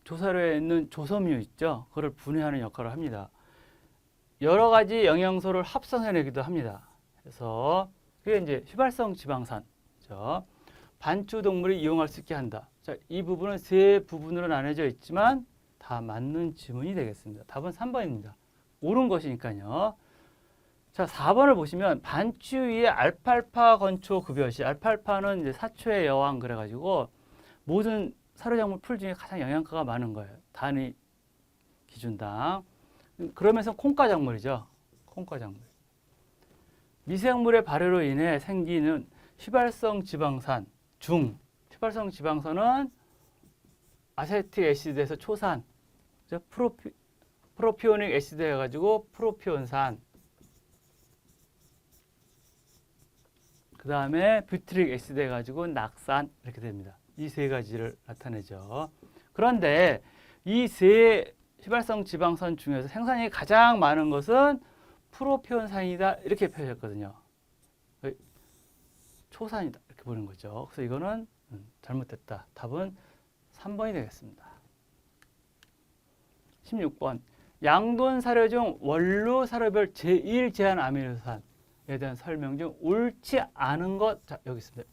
조사료에 있는 조섬유 있죠. 그걸 분해하는 역할을 합니다. 여러 가지 영양소를 합성해내기도 합니다. 그래서 그게 이제 휘발성 지방산이죠. 반추 동물이 이용할 수 있게 한다. 자, 이 부분은 세 부분으로 나눠져 있지만 다 맞는 지문이 되겠습니다. 답은 3번입니다. 옳은 것이니까요. 자, 4번을 보시면 반추위의 알팔파 건초 급여시. 알팔파는 이제 사초의 여왕 그래가지고 모든 사료작물 풀 중에 가장 영양가가 많은 거예요. 단위 기준당. 그러면서 콩가작물이죠. 콩가작물. 미생물의 발효로 인해 생기는 휘발성 지방산 중. 휘발성 지방산은 아세틱 애시드에서 초산, 프로피오닉 애시드 해가지고 프로피온산. 그 다음에 뷰트릭 애시드 해가지고 낙산 이렇게 됩니다. 이 세 가지를 나타내죠. 그런데 이 세 휘발성 지방산 중에서 생산량이 가장 많은 것은 프로피온산이다 이렇게 표현했거든요. 초산이다 이렇게 보는 거죠. 그래서 이거는 잘못됐다. 답은 3번이 되겠습니다. 16번, 양돈 사료 중 원료 사료별 제1 제한 아미노산에 대한 설명 중 옳지 않은 것. 자, 여기 있습니다.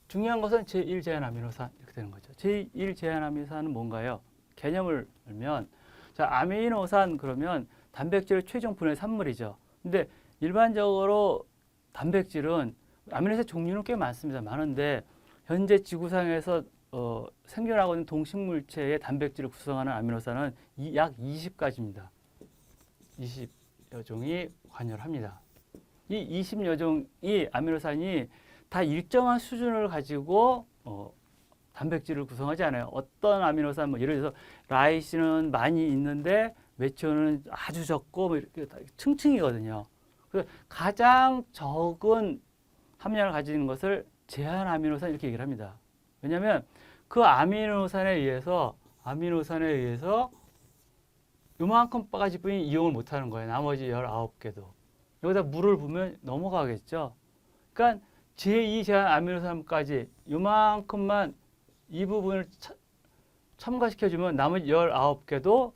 중요한 것은 제1 제한 아미노산 이렇게 되는 거죠. 제1 제한 아미노산은 뭔가요? 개념을 알면, 자, 아미노산 그러면 단백질의 최종 분해 산물이죠. 근데 일반적으로 단백질은 아미노산 종류는 꽤 많습니다. 많은데 현재 지구상에서 생존하고 있는 동식물체의 단백질을 구성하는 아미노산은 약 20가지입니다. 20여 종이 관여합니다. 이 20여 종이 아미노산이 다 일정한 수준을 가지고 단백질을 구성하지 않아요. 어떤 아미노산, 뭐 예를 들어서 라이신은 많이 있는데 메티오는 아주 적고 뭐 이렇게 층층이거든요. 그래서 가장 적은 함량을 가지는 것을 제한 아미노산 이렇게 얘기를 합니다. 왜냐하면 그 아미노산에 의해서 요만큼 바가지뿐이 이용을 못하는 거예요. 나머지 19개도. 여기다 물을 부으면 넘어가겠죠. 그러니까 제2 제한 아미노산까지 요만큼만 이 부분을 첨가시켜주면 나머지 19개도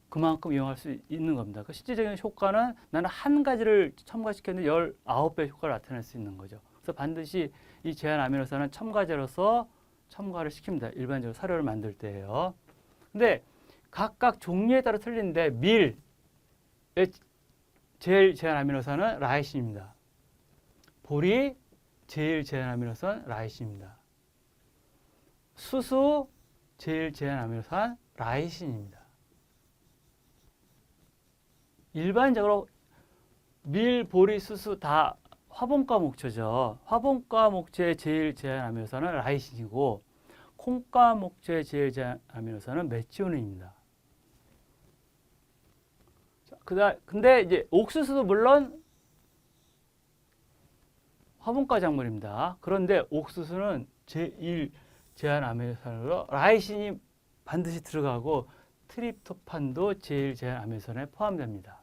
그만큼 이용할 수 있는 겁니다. 그 실질적인 효과는 나는 한 가지를 첨가시켰는데 19배 효과를 나타낼 수 있는 거죠. 그래서 반드시 이 제한 아미노산은 첨가제로서 첨가를 시킵니다. 일반적으로 사료를 만들 때예요. 근데 각각 종류에 따라 틀린데 밀의 제일 제한 아미노산은 라이신입니다. 보리 제일 제한 아미노산 라이신입니다. 수수 제일 제한 아미노산 라이신입니다. 일반적으로 밀, 보리, 수수 다 화분과 목초죠. 화분과 목초의 제일 제한 아미노산은 라이신이고 콩과 목초의 제일 제한 아미노산은 메티오닌입니다. 근데 이제 옥수수도 물론 화분과 작물입니다. 그런데 옥수수는 제1 제한 아미노산으로 라이신이 반드시 들어가고 트립토판도 제1 제한 아미노산에 포함됩니다.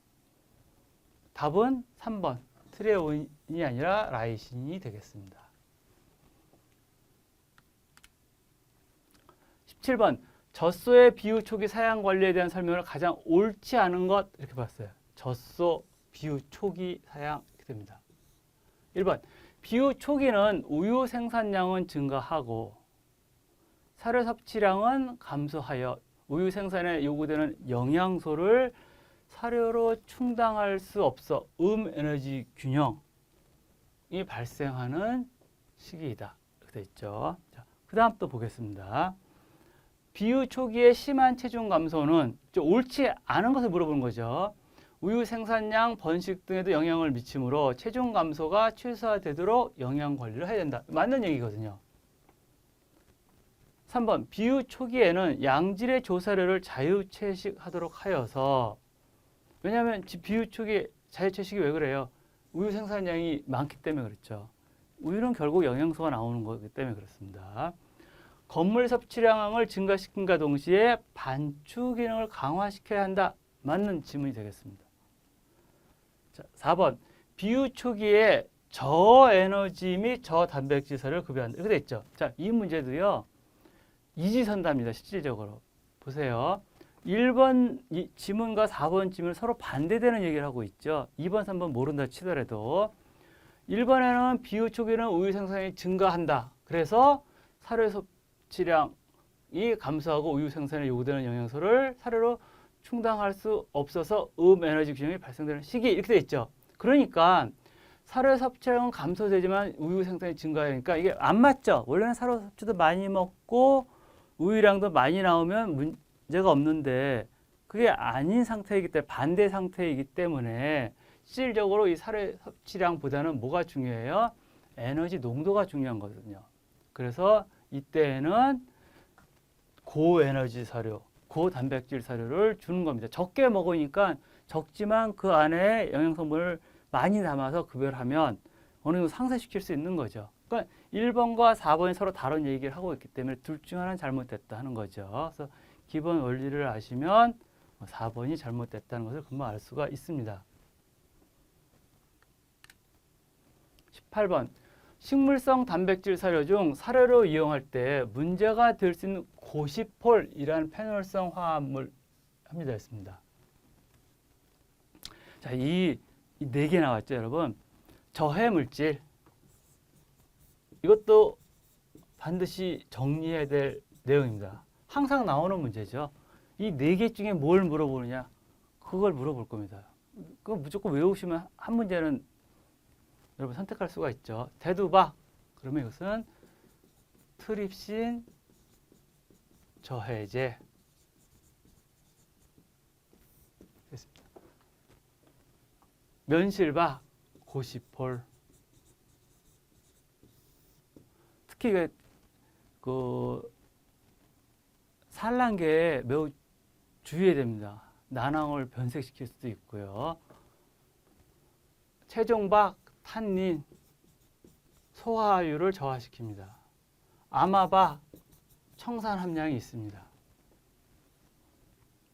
답은 3번 트레온이 아니라 라이신이 되겠습니다. 17번 젖소의 비유 초기 사양 관리에 대한 설명을 가장 옳지 않은 것 이렇게 봤어요. 젖소 비유 초기 사양 이렇게 됩니다. 1번 비유 초기는 우유 생산량은 증가하고 사료 섭취량은 감소하여 우유 생산에 요구되는 영양소를 사료로 충당할 수 없어 에너지 균형이 발생하는 시기이다. 이렇게 돼 있죠. 자, 그 다음 또 보겠습니다. 비유 초기의 심한 체중 감소는 옳지 않은 것을 물어보는 거죠. 우유 생산량, 번식 등에도 영향을 미치므로 체중 감소가 최소화되도록 영양 관리를 해야 된다. 맞는 얘기거든요. 3번 비유 초기에는 양질의 조사료를 자유채식하도록 하여서 왜냐하면 비유 초기 자유채식이 왜 그래요? 우유 생산량이 많기 때문에 그렇죠. 우유는 결국 영양소가 나오는 거기 때문에 그렇습니다. 건물 섭취량을 증가시킨과 동시에 반추 기능을 강화시켜야 한다. 맞는 질문이 되겠습니다. 자, 4번 비유 초기에 저에너지 및 저단백질 사료를 급여한다. 이렇게 돼 있죠. 자, 이 문제도요. 이지선답니다. 실질적으로. 보세요. 1번 지문과 4번 지문 서로 반대되는 얘기를 하고 있죠. 2번, 3번 모른다 치더라도 1번에는 비유 초기는 우유 생산이 증가한다. 그래서 사료 섭취량이 감소하고 우유 생산에 요구되는 영양소를 사료로 충당할 수 없어서 에너지 균형이 발생되는 시기 이렇게 돼 있죠. 그러니까 사료 섭취량은 감소되지만 우유 생산이 증가하니까 이게 안 맞죠. 원래는 사료 섭취도 많이 먹고 우유량도 많이 나오면 문제가 없는데 그게 아닌 상태이기 때문에 반대 상태이기 때문에 실질적으로 이 사료 섭취량보다는 뭐가 중요해요? 에너지 농도가 중요한 거거든요. 그래서 이때에는 고에너지 사료, 고단백질 사료를 주는 겁니다. 적게 먹으니까 적지만 그 안에 영양성분을 많이 담아서 급여를 하면 어느 정도 상쇄시킬 수 있는 거죠. 그러니까 1번과 4번이 서로 다른 얘기를 하고 있기 때문에 둘 중 하나는 잘못됐다 하는 거죠. 그래서 기본 원리를 아시면 4번이 잘못됐다는 것을 금방 알 수가 있습니다. 18번 식물성 단백질 사료 중 사료로 이용할 때 문제가 될 수 있는 고시폴이라는 페놀성 화합물 함유되어 있습니다. 자, 이 4개 나왔죠, 여러분. 저해 물질. 이것도 반드시 정리해야 될 내용입니다. 항상 나오는 문제죠. 이 4개 중에 뭘 물어보느냐? 그걸 물어볼 겁니다. 그거 무조건 외우시면 한 문제는 여러분 선택할 수가 있죠. 대두박. 그러면 이것은 트립신 저해제. 됐습니다. 면실박, 고시폴. 특히 그 산란계에 매우 주의해야 됩니다. 난황을 변색시킬 수도 있고요. 체종박, 탄닌, 소화율을 저하시킵니다. 아마박, 청산 함량이 있습니다.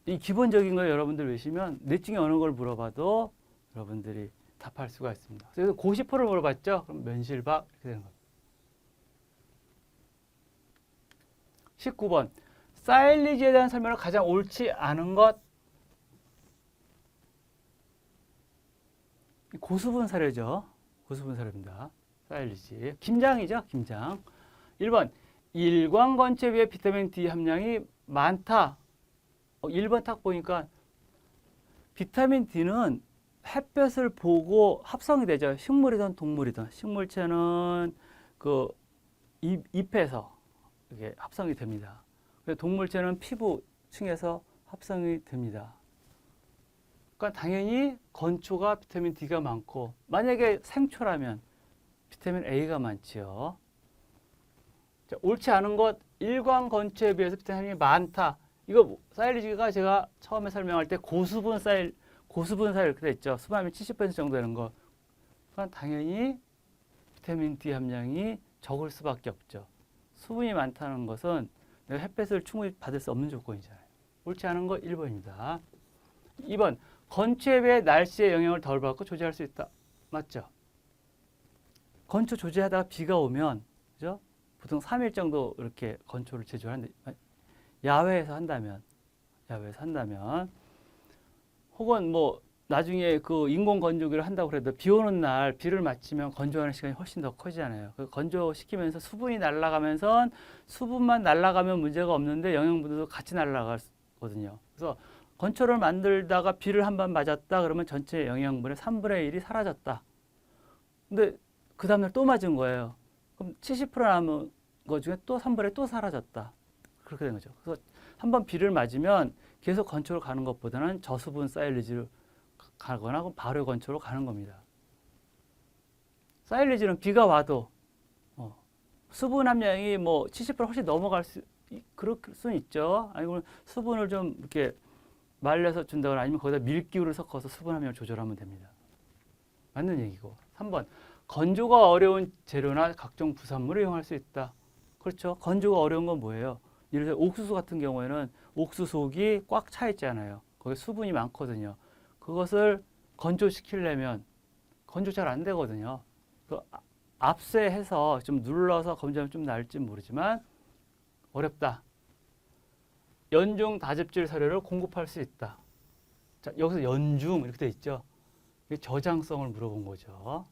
이 기본적인 거 여러분들 외시면 넷 중에 어느 걸 물어봐도 여러분들이 답할 수가 있습니다. 그래서 고시포를 물어봤죠? 그럼 면실박 이렇게 되는 겁니다. 19번 사일리지에 대한 설명을 가장 옳지 않은 것. 고수분 사료죠. 고수분 사료입니다. 사일리지. 김장이죠. 김장. 1번 일광건체 비해 비타민 D 함량이 많다. 1번 딱 보니까 비타민 D는 햇볕을 보고 합성이 되죠. 식물이든 동물이든. 식물체는 그 잎에서 이게 합성이 됩니다. 동물체는 피부층에서 합성이 됩니다. 그러니까 당연히 건초가 비타민 D가 많고 만약에 생초라면 비타민 A가 많지요. 자, 옳지 않은 것 일광건초에 비해서 비타민이 많다. 이거 사일리지가 제가 처음에 설명할 때 고수분 사일 이렇게 돼 있죠. 수분함이 70% 정도 되는 거. 그러니까 당연히 비타민 D 함량이 적을 수밖에 없죠. 수분이 많다는 것은 내가 햇볕을 충분히 받을 수 없는 조건이잖아요. 옳지 않은 거 1번입니다. 2번 건초에 비해 날씨의 영향을 덜 받고 조제할 수 있다. 맞죠? 건초 조제하다가 비가 오면 그죠? 보통 3일 정도 이렇게 건초를 제조하는데 야외에서 한다면, 혹은 뭐 나중에 그 인공 건조기를 한다고 그래도 비 오는 날 비를 맞으면 건조하는 시간이 훨씬 더 커지잖아요. 그 건조시키면서 수분이 날아가면서 수분만 날아가면 문제가 없는데 영양분도 같이 날아가거든요. 그래서 건초를 만들다가 비를 한 번 맞았다 그러면 전체 영양분의 3분의 1이 사라졌다. 근데 그 다음날 또 맞은 거예요. 그럼 70% 남은 거 중에 또 3분의 1이 또 사라졌다. 그렇게 된 거죠. 그래서 한 번 비를 맞으면 계속 건초로 가는 것보다는 저수분 사일리지로 가거나 발효 건초로 가는 겁니다. 사일리지는 비가 와도 수분 함량이 뭐 70% 훨씬 넘어갈 그럴 수는 있죠. 아니면 수분을 좀 이렇게 말려서 준다거나 아니면 거기다 밀기구를 섞어서 수분 함량을 조절하면 됩니다. 맞는 얘기고. 3번. 건조가 어려운 재료나 각종 부산물을 이용할 수 있다. 그렇죠. 건조가 어려운 건 뭐예요? 예를 들어 옥수수 같은 경우에는 옥수수속이 꽉 차 있잖아요. 거기 수분이 많거든요. 그것을 건조시키려면 건조 잘 안 되거든요. 그 압쇄해서 좀 눌러서 건조하면 좀 나을지 모르지만 어렵다. 연중 다즙질 사료를 공급할 수 있다. 자, 여기서 연중 이렇게 돼 있죠. 이게 저장성을 물어본 거죠.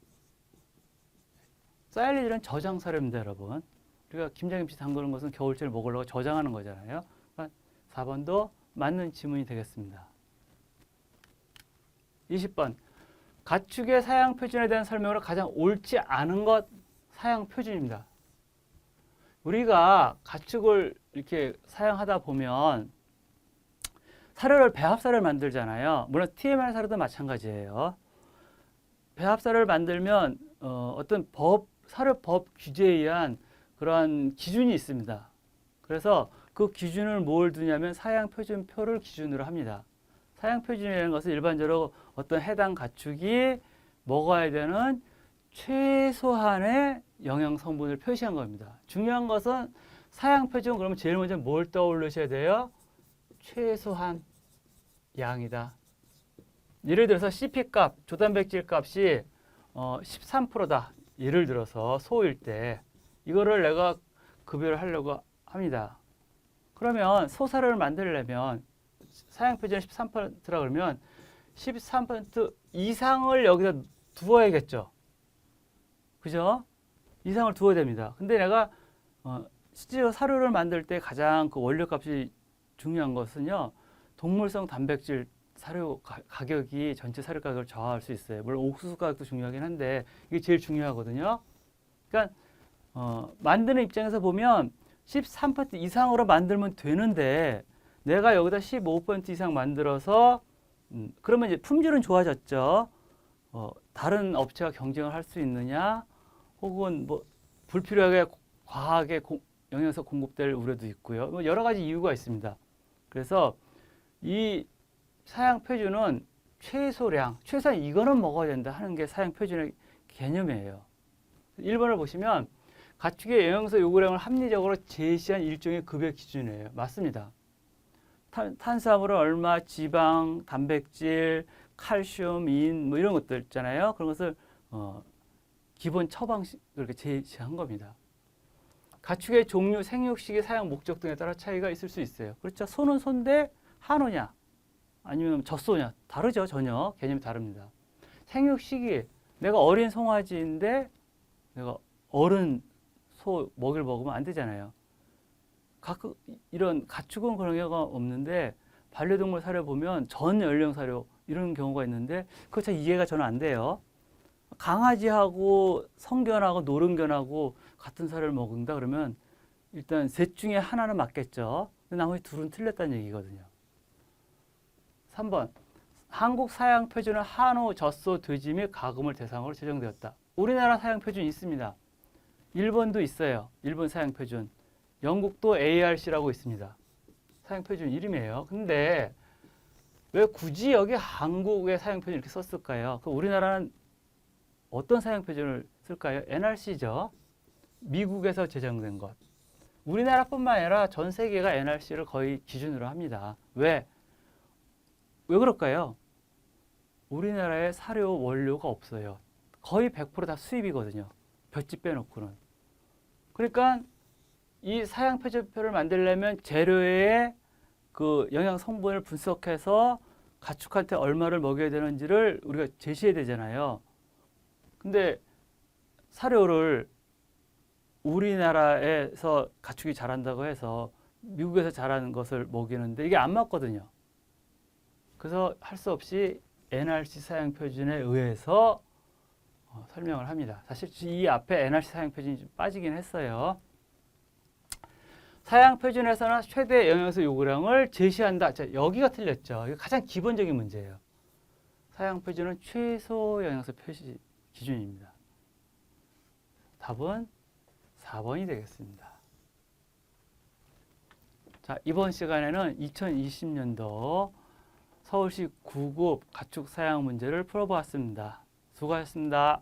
사일리지는 저장 사료입니다, 여러분. 우리가 김장김치 담그는 것은 겨울철에 먹으려고 저장하는 거잖아요. 그러니까 4번도 맞는 지문이 되겠습니다. 20번. 가축의 사양 표준에 대한 설명으로 가장 옳지 않은 것 사양 표준입니다. 우리가 가축을 이렇게 사양하다 보면 사료를 배합사료를 만들잖아요. 물론 TMR 사료도 마찬가지예요. 배합사료를 만들면 어떤 사료법 규제에 의한 그러한 기준이 있습니다. 그래서 그 기준을 뭘 두냐면 사양표준표를 기준으로 합니다. 사양표준이라는 것은 일반적으로 어떤 해당 가축이 먹어야 되는 최소한의 영양 성분을 표시한 겁니다. 중요한 것은 사양표준 그러면 제일 먼저 뭘 떠올리셔야 돼요? 최소한 양이다. 예를 들어서 CP값, 조단백질 값이 13%다. 예를 들어서 소일 때 이거를 내가 급여를 하려고 합니다. 그러면 소사료를 만들려면 사양표준 13%라 그러면 13% 이상을 여기다 두어야겠죠. 그죠? 이상을 두어야 됩니다. 근데 내가 실제로 사료를 만들 때 가장 그 원료값이 중요한 것은요. 동물성 단백질 사료 가격이 전체 사료 가격을 저하할 수 있어요. 물론 옥수수 가격도 중요하긴 한데 이게 제일 중요하거든요. 그러니까 만드는 입장에서 보면 13% 이상으로 만들면 되는데 내가 여기다 15% 이상 만들어서 그러면 이제 품질은 좋아졌죠. 다른 업체와 경쟁을 할 수 있느냐 혹은 뭐 불필요하게 과하게 영양소 공급될 우려도 있고요. 뭐 여러 가지 이유가 있습니다. 그래서 이 사양 표준은 최소량, 최소한 이거는 먹어야 된다 하는 게 사양 표준의 개념이에요. 1번을 보시면 가축의 영양소 요구량을 합리적으로 제시한 일종의 급여 기준이에요. 맞습니다. 탄수화물은 얼마, 지방, 단백질, 칼슘, 인, 뭐 이런 것들 있잖아요. 그런 것을 기본 처방식 그렇게 제시한 겁니다. 가축의 종류, 생육시기, 사용 목적 등에 따라 차이가 있을 수 있어요. 그렇죠? 소는 소인데 한우냐, 아니면 젖소냐 다르죠. 전혀 개념이 다릅니다. 생육시기 내가 어린 송아지인데 내가 어른 소 먹이를 먹으면 안 되잖아요. 이런 가축은 그런 경우가 없는데 반려동물 사료 보면 전 연령 사료 이런 경우가 있는데 그거 잘 이해가 저는 안 돼요. 강아지하고 성견하고 노른견하고 같은 사료를 먹는다 그러면 일단 셋 중에 하나는 맞겠죠. 근데 나머지 둘은 틀렸다는 얘기거든요. 3번. 한국 사양 표준은 한우, 젖소, 돼지 및 가금을 대상으로 제정되었다. 우리나라 사양 표준이 있습니다. 일본도 있어요. 일본 사양 표준. 영국도 ARC라고 있습니다. 사양 표준 이름이에요. 근데 왜 굳이 여기 한국의 사양 표준 이렇게 썼을까요? 우리나라는 어떤 사양 표준을 쓸까요? NRC죠. 미국에서 제정된 것. 우리나라뿐만 아니라 전 세계가 NRC를 거의 기준으로 합니다. 왜 그럴까요? 우리나라에 사료 원료가 없어요. 거의 100% 다 수입이거든요. 볏짚 빼놓고는. 그러니까 이 사양 표준표를 만들려면 재료의 그 영양 성분을 분석해서 가축한테 얼마를 먹여야 되는지를 우리가 제시해야 되잖아요. 근데 사료를 우리나라에서 가축이 자란다고 해서 미국에서 자라는 것을 먹이는데 이게 안 맞거든요. 그래서 할 수 없이 NRC 사양 표준에 의해서 설명을 합니다. 사실 이 앞에 NRC 사양 표준이 좀 빠지긴 했어요. 사양 표준에서는 최대 영양소 요구량을 제시한다. 자, 여기가 틀렸죠. 이거 가장 기본적인 문제예요. 사양 표준은 최소 영양소 표시 기준입니다. 답은 4번이 되겠습니다. 자, 이번 시간에는 2020년도 서울시 9급 가축 사양 문제를 풀어보았습니다. 수고하셨습니다.